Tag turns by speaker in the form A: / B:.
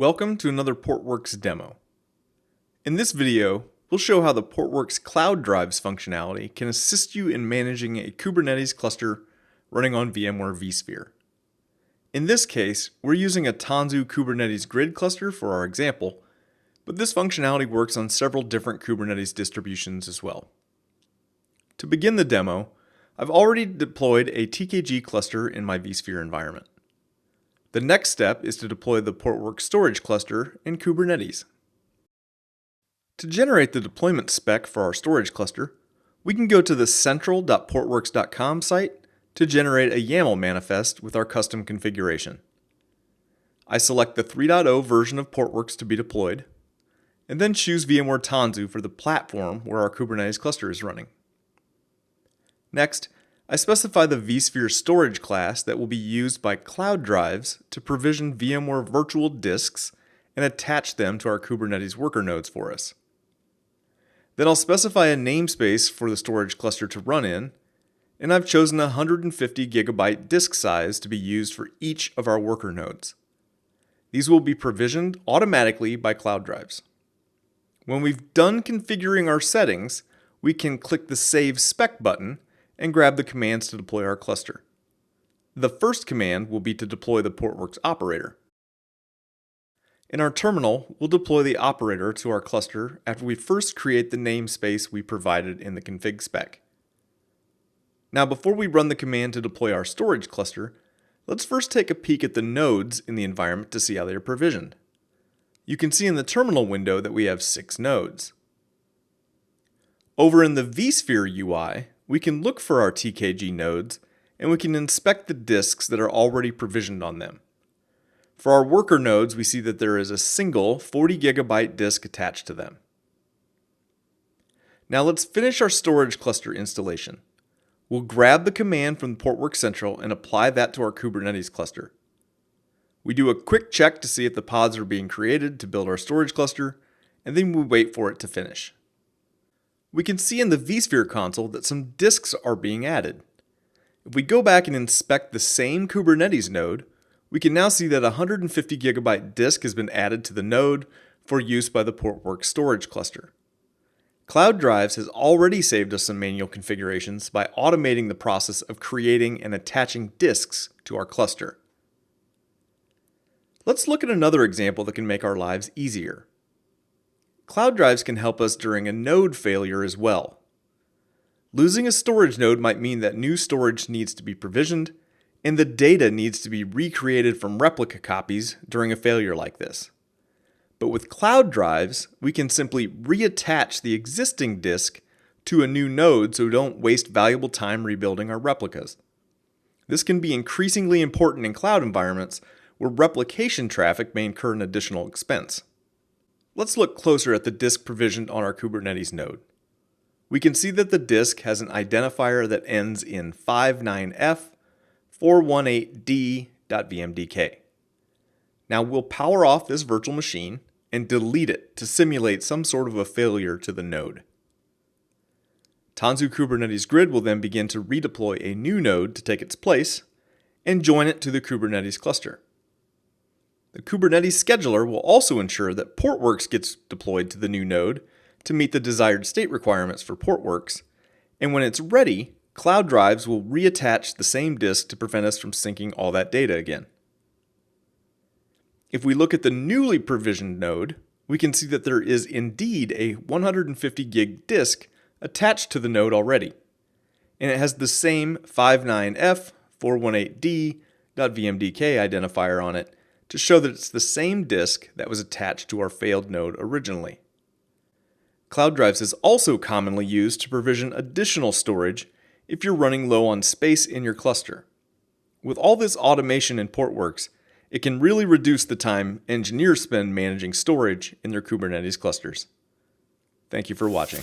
A: Welcome to another Portworx demo. In this video, we'll show how the Portworx Cloud Drives functionality can assist you in managing a Kubernetes cluster running on VMware vSphere. In this case, we're using a Tanzu Kubernetes grid cluster for our example, but this functionality works on several different Kubernetes distributions as well. To begin the demo, I've already deployed a TKG cluster in my vSphere environment. The next step is to deploy the Portworx Storage Cluster in Kubernetes. To generate the deployment spec for our storage cluster, we can go to the central.portworx.com site to generate a YAML manifest with our custom configuration. I select the 3.0 version of Portworx to be deployed, and then choose VMware Tanzu for the platform where our Kubernetes cluster is running. Next, I specify the vSphere storage class that will be used by Cloud Drives to provision VMware virtual disks and attach them to our Kubernetes worker nodes for us. Then I'll specify a namespace for the storage cluster to run in, and I've chosen a 150 GB disk size to be used for each of our worker nodes. These will be provisioned automatically by Cloud Drives. When we've done configuring our settings, we can click the Save Spec button and grab the commands to deploy our cluster. The first command will be to deploy the Portworx operator. In our terminal, we'll deploy the operator to our cluster after we first create the namespace we provided in the config spec. Now, before we run the command to deploy our storage cluster, let's first take a peek at the nodes in the environment to see how they are provisioned. You can see in the terminal window that we have 6 nodes. Over in the vSphere UI, we can look for our TKG nodes, and we can inspect the disks that are already provisioned on them. For our worker nodes, we see that there is a single 40 GB disk attached to them. Now let's finish our storage cluster installation. We'll grab the command from Portworx Central and apply that to our Kubernetes cluster. We do a quick check to see if the pods are being created to build our storage cluster, and then we wait for it to finish. We can see in the vSphere console that some disks are being added. If we go back and inspect the same Kubernetes node, we can now see that a 150 GB disk has been added to the node for use by the Portworx storage cluster. Cloud Drives has already saved us some manual configurations by automating the process of creating and attaching disks to our cluster. Let's look at another example that can make our lives easier. Cloud Drives can help us during a node failure as well. Losing a storage node might mean that new storage needs to be provisioned, and the data needs to be recreated from replica copies during a failure like this. But with Cloud Drives, we can simply reattach the existing disk to a new node so we don't waste valuable time rebuilding our replicas. This can be increasingly important in cloud environments where replication traffic may incur an additional expense. Let's look closer at the disk provisioned on our Kubernetes node. We can see that the disk has an identifier that ends in 59F418D.vmdk. Now we'll power off this virtual machine and delete it to simulate some sort of a failure to the node. Tanzu Kubernetes Grid will then begin to redeploy a new node to take its place and join it to the Kubernetes cluster. The Kubernetes scheduler will also ensure that Portworx gets deployed to the new node to meet the desired state requirements for Portworx, and when it's ready, Cloud Drives will reattach the same disk to prevent us from syncing all that data again. If we look at the newly provisioned node, we can see that there is indeed a 150 gig disk attached to the node already, and it has the same 59F418D.vmdk identifier on it to show that it's the same disk that was attached to our failed node originally. Cloud Drives is also commonly used to provision additional storage if you're running low on space in your cluster. With all this automation in Portworx, it can really reduce the time engineers spend managing storage in their Kubernetes clusters. Thank you for watching.